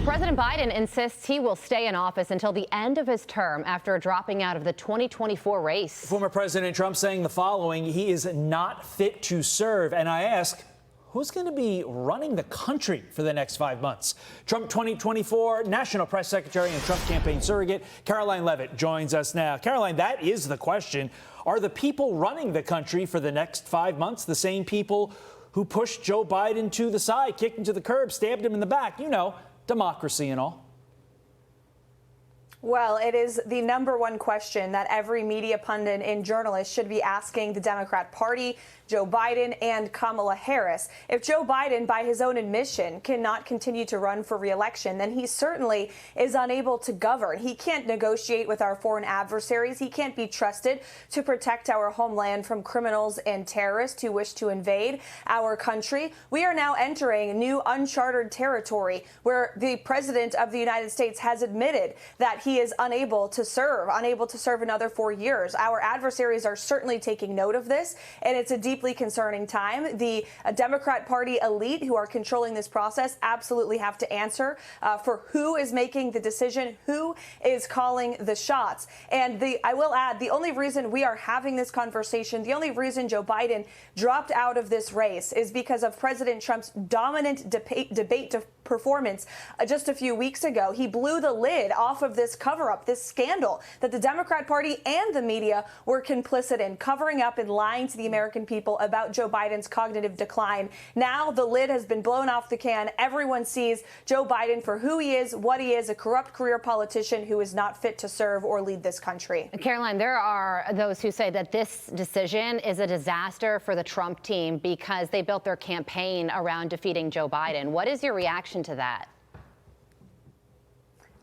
President Biden insists he will stay in office until the end of his term after dropping out of the 2024 race. Former President Trump saying the following: he is not fit to serve. And I ask, who's going to be running the country for the next 5 months? Trump 2024 National Press Secretary and Trump campaign surrogate Karoline Leavitt joins us now. Karoline, that is the question. Are the people running the country for the next 5 months the same people who pushed Joe Biden to the side, kicked him to the curb, stabbed him in the back? You know, democracy and all. Well, it is the number one question that every media pundit and journalist should be asking the Democrat Party, Joe Biden, and Kamala Harris. If Joe Biden, by his own admission, cannot continue to run for re-election, then he certainly is unable to govern. He can't negotiate with our foreign adversaries. He can't be trusted to protect our homeland from criminals and terrorists who wish to invade our country. We are now entering new unchartered territory where the President of the United States has admitted that he is unable to serve another 4 years. Our adversaries are certainly taking note of this, and it's a deeply concerning time. The Democrat Party elite who are controlling this process absolutely have to answer for who is making the decision, who is calling the shots. And I will add, the only reason we are having this conversation, the only reason Joe Biden dropped out of this race is because of President Trump's dominant debate performance just a few weeks ago. He blew the lid off of this cover-up, this scandal that the Democrat Party and the media were complicit in, covering up and lying to the American people about Joe Biden's cognitive decline. Now the lid has been blown off the can. Everyone sees Joe Biden for who he is, what he is, a corrupt career politician who is not fit to serve or lead this country. Karoline, there are those who say that this decision is a disaster for the Trump team because they built their campaign around defeating Joe Biden. What is your reaction to that?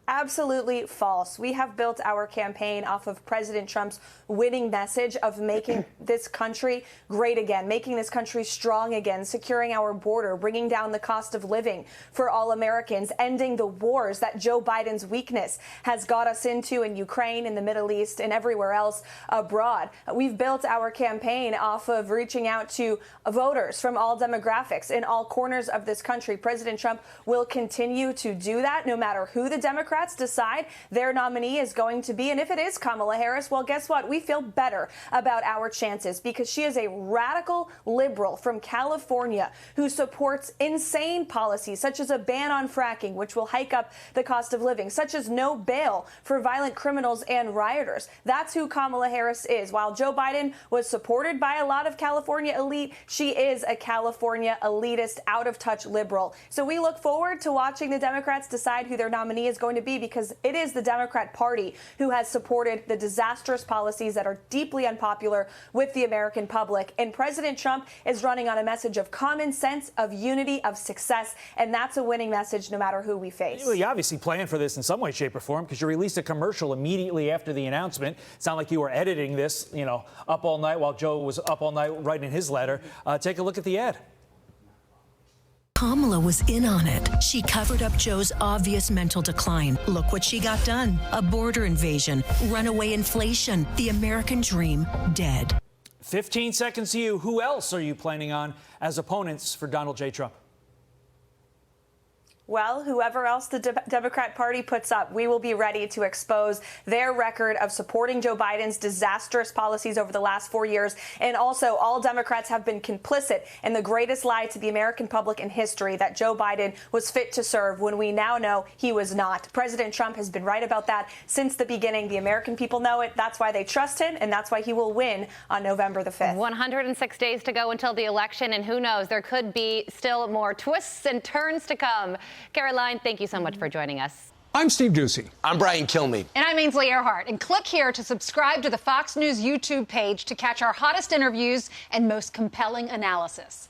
Absolutely false. We have built our campaign off of President Trump's winning message of making this country great again, making this country strong again, securing our border, bringing down the cost of living for all Americans, ending the wars that Joe Biden's weakness has got us into in Ukraine, in the Middle East, and everywhere else abroad. We've built our campaign off of reaching out to voters from all demographics in all corners of this country. President Trump will continue to do that no matter who the Democrats decide their nominee is going to be. And if it is Kamala Harris, well, guess what? We feel better about our chances because she is a radical liberal from California who supports insane policies such as a ban on fracking, which will hike up the cost of living, such as no bail for violent criminals and rioters. That's who Kamala Harris is. While Joe Biden was supported by a lot of California elite, she is a California elitist, out-of-touch liberal. So we look forward to watching the Democrats decide who their nominee is going to be, because it is the Democrat Party who has supported the disastrous policies that are deeply unpopular with the American public. And President Trump is running on a message of common sense, of unity, of success, and that's a winning message no matter who we face. You obviously planned for this in some way, shape, or form, because you released a commercial immediately after the announcement. It sounded like you were editing this, up all night while Joe was up all night writing his letter. Take a look at the ad. Kamala was in on it. She covered up Joe's obvious mental decline. Look what she got done. A border invasion, runaway inflation, the American dream dead. 15 seconds to you. Who else are you planning on as opponents for Donald J. Trump? Well, whoever else the Democrat Party puts up, we will be ready to expose their record of supporting Joe Biden's disastrous policies over the last 4 years. And also, all Democrats have been complicit in the greatest lie to the American public in history, that Joe Biden was fit to serve, when we now know he was not. President Trump has been right about that since the beginning. The American people know it. That's why they trust him, and that's why he will win on November the 5th. 106 days to go until the election, and who knows, there could be still more twists and turns to come. Karoline, thank you so much for joining us. I'm Steve Doocy. I'm Brian Kilmeade. And I'm Ainsley Earhart. And click here to subscribe to the Fox News YouTube page to catch our hottest interviews and most compelling analysis.